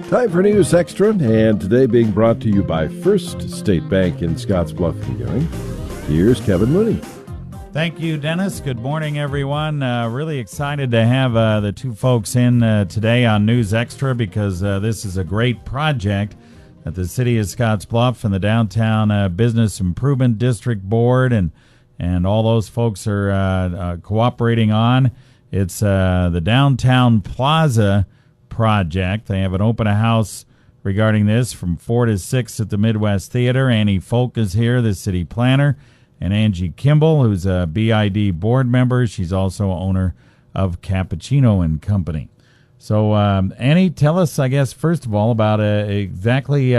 Time for News Extra, and today being brought to you by First State Bank in Scottsbluff and Ewing. Here's Kevin Mooney. Thank you, Dennis. Good morning, everyone. Really excited to have the two folks in today on News Extra because this is a great project that the City of Scottsbluff and the Downtown Business Improvement District Board and all those folks are cooperating on. It's the Downtown Plaza Project. They have an open house regarding this from 4 to 6 at the Midwest Theater. Annie Folck is here, the city planner, and Angie Kembel, who's a BID board member. She's also owner of Cappucino Company. So, Annie, tell us, I guess, first of all, about exactly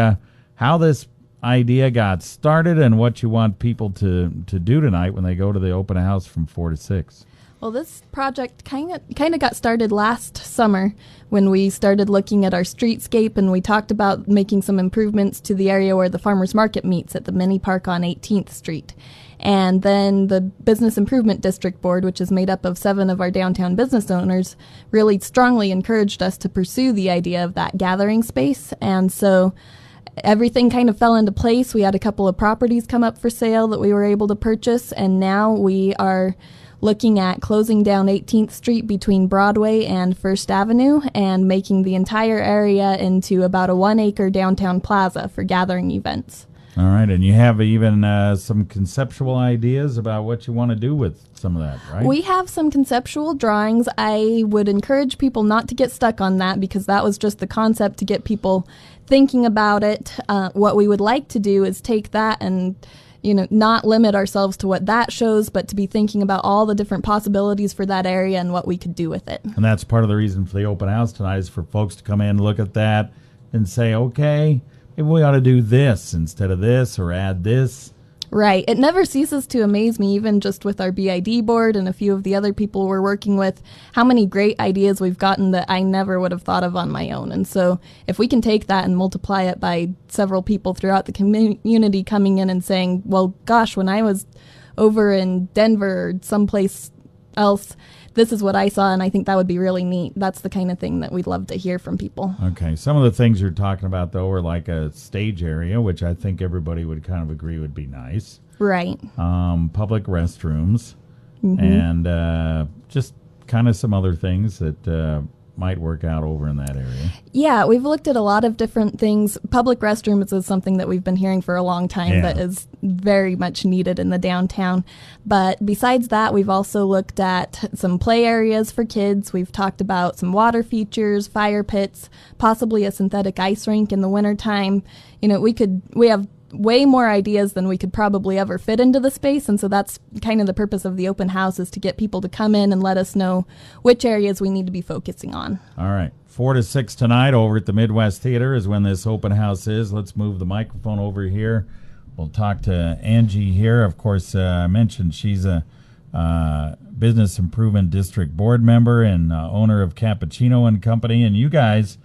how this idea got started and what you want people to do tonight when they go to the open house from 4 to 6. Well, this project kind of got started last summer when we started looking at our streetscape, and we talked about making some improvements to the area where the farmers market meets at the mini park on 18th Street. And then the Business Improvement District Board, which is made up of 7 of our downtown business owners, really strongly encouraged us to pursue the idea of that gathering space. And so everything kind of fell into place. We had a couple of properties come up for sale that we were able to purchase, and now we are looking at closing down 18th Street between Broadway and First Avenue and making the entire area into about a 1-acre downtown plaza for gathering events. All right, and you have even some conceptual ideas about what you want to do with some of that, right? We have some conceptual drawings. I would encourage people not to get stuck on that because that was just the concept to get people thinking about it. What we would like to do is take that and not limit ourselves to what that shows, but to be thinking about all the different possibilities for that area and what we could do with it. And that's part of the reason for the open house tonight is for folks to come in, look at that, and say, okay, maybe we ought to do this instead of this or add this. Right. It never ceases to amaze me, even just with our BID board and a few of the other people we're working with, how many great ideas we've gotten that I never would have thought of on my own. And so if we can take that and multiply it by several people throughout the community coming in and saying, well, gosh, when I was over in Denver or someplace else, this is what I saw, and I think that would be really neat. That's the kind of thing that we'd love to hear from people. Okay. Some of the things you're talking about, though, are like a stage area, which I think everybody would kind of agree would be nice. Right. Public restrooms, and just kind of some other things that might work out over in that area. Yeah, we've looked at a lot of different things. Public restrooms is something that we've been hearing for a long time that is very much needed in the downtown. But besides that, we've also looked at some play areas for kids. We've talked about some water features, fire pits, possibly a synthetic ice rink in the wintertime. We have way more ideas than we could probably ever fit into the space, and so that's kind of the purpose of the open house, is to get people to come in and let us know which areas we need to be focusing on. All right. 4 to 6 tonight over at the Midwest Theater is when this open house is. Let's move the microphone over here. We'll talk to Angie here. Of course, I mentioned she's a Business Improvement District board member and owner of Cappucino Company, and you guys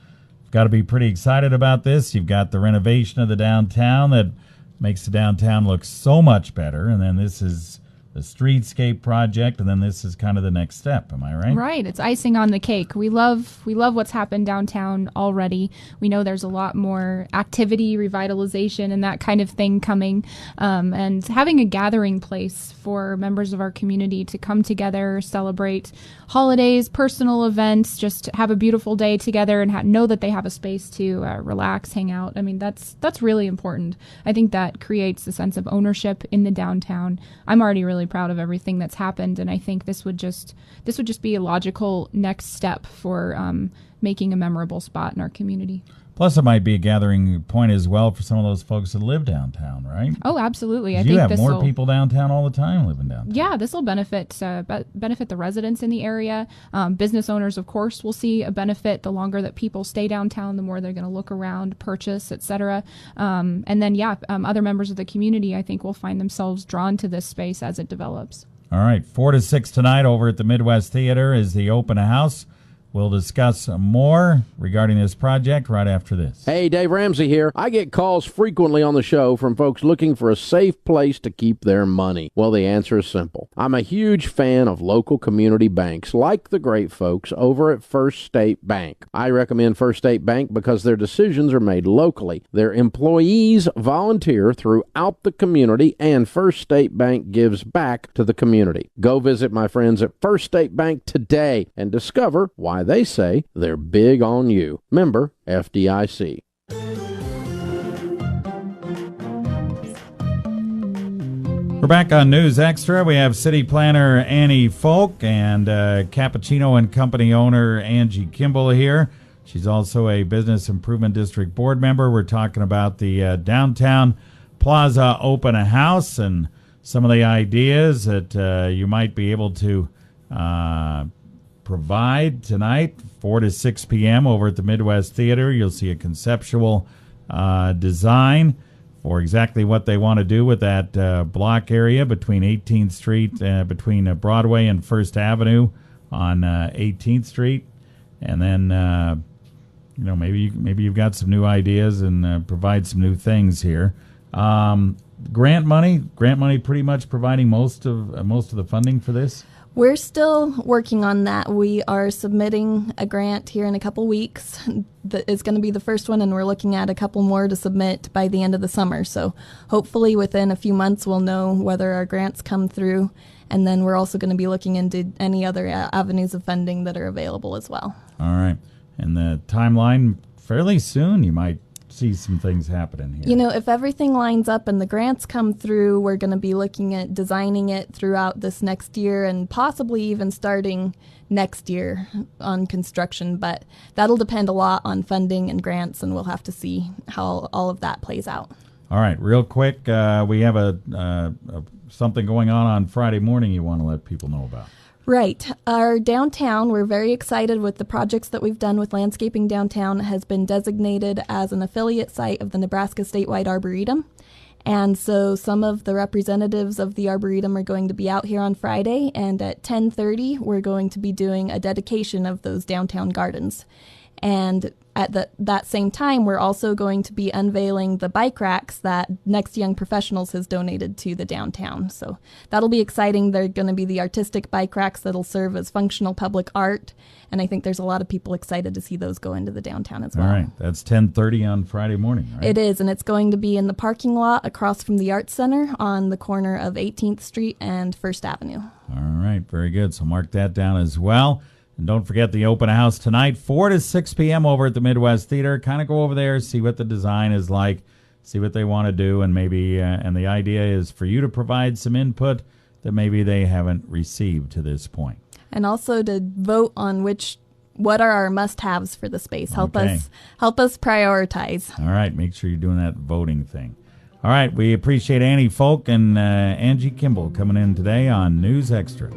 got to be pretty excited about this. You've got the renovation of the downtown that makes the downtown look so much better, and then this is the streetscape project, and then this is kind of the next step. Am I right? Right. It's icing on the cake. We love what's happened downtown already. We know there's a lot more activity, revitalization, and that kind of thing coming. And having a gathering place for members of our community to come together, celebrate holidays, personal events, just have a beautiful day together and know that they have a space to relax, hang out. I mean, that's really important. I think that creates a sense of ownership in the downtown. I'm already really proud of everything that's happened, and I think this would just be a logical next step for making a memorable spot in our community. Plus, it might be a gathering point as well for some of those folks that live downtown, right? Oh, absolutely. I think you have more people downtown all the time living downtown. Yeah, this will benefit the residents in the area. Business owners, of course, will see a benefit. The longer that people stay downtown, the more they're going to look around, purchase, etc. And then, other members of the community, I think, will find themselves drawn to this space as it develops. All right, 4 to 6 tonight over at the Midwest Theater is the open house. We'll discuss more regarding this project right after this. Hey, Dave Ramsey here. I get calls frequently on the show from folks looking for a safe place to keep their money. Well, the answer is simple. I'm a huge fan of local community banks like the great folks over at First State Bank. I recommend First State Bank because their decisions are made locally. Their employees volunteer throughout the community, and First State Bank gives back to the community. Go visit my friends at First State Bank today and discover why they say they're big on you. Member FDIC. We're back on News Extra. We have City Planner Annie Folck and Cappucino Company owner Angie Kembel here. She's also a Business Improvement District board member. We're talking about the Downtown Plaza open house and some of the ideas that you might be able to provide tonight, 4 to 6 p.m. over at the Midwest Theater. You'll see a conceptual design for exactly what they want to do with that block area between 18th Street, between Broadway and First Avenue on 18th Street. And then, maybe you've got some new ideas and provide some new things here. Grant money pretty much providing most of the funding for this. We're still working on that. We are submitting a grant here in a couple weeks. That is going to be the first one, and we're looking at a couple more to submit by the end of the summer. So hopefully within a few months we'll know whether our grants come through, and then we're also going to be looking into any other avenues of funding that are available as well. All right. And the timeline, fairly soon you might see some things happening here. You know, if everything lines up and the grants come through, we're going to be looking at designing it throughout this next year and possibly even starting next year on construction. But that'll depend a lot on funding and grants, and we'll have to see how all of that plays out. All right, real quick, we have something going on Friday morning you want to let people know about. Right. Our downtown, we're very excited with the projects that we've done with landscaping downtown, has been designated as an affiliate site of the Nebraska Statewide Arboretum. And so some of the representatives of the Arboretum are going to be out here on Friday, and at 10:30 we're going to be doing a dedication of those downtown gardens. And at that same time, we're also going to be unveiling the bike racks that Next Young Professionals has donated to the downtown. So that'll be exciting. They're going to be the artistic bike racks that'll serve as functional public art. And I think there's a lot of people excited to see those go into the downtown as well. All right. That's 10:30 on Friday morning, right? It is, and it's going to be in the parking lot across from the Arts Center on the corner of 18th Street and First Avenue. All right. Very good. So mark that down as well. And don't forget the open house tonight, 4 to 6 p.m. over at the Midwest Theater. Kind of go over there, see what the design is like, see what they want to do, and maybe and the idea is for you to provide some input that maybe they haven't received to this point. And also to vote on what are our must-haves for the space. Help us prioritize. All right, make sure you're doing that voting thing. All right, we appreciate Annie Folck and Angie Kembel coming in today on News Extra.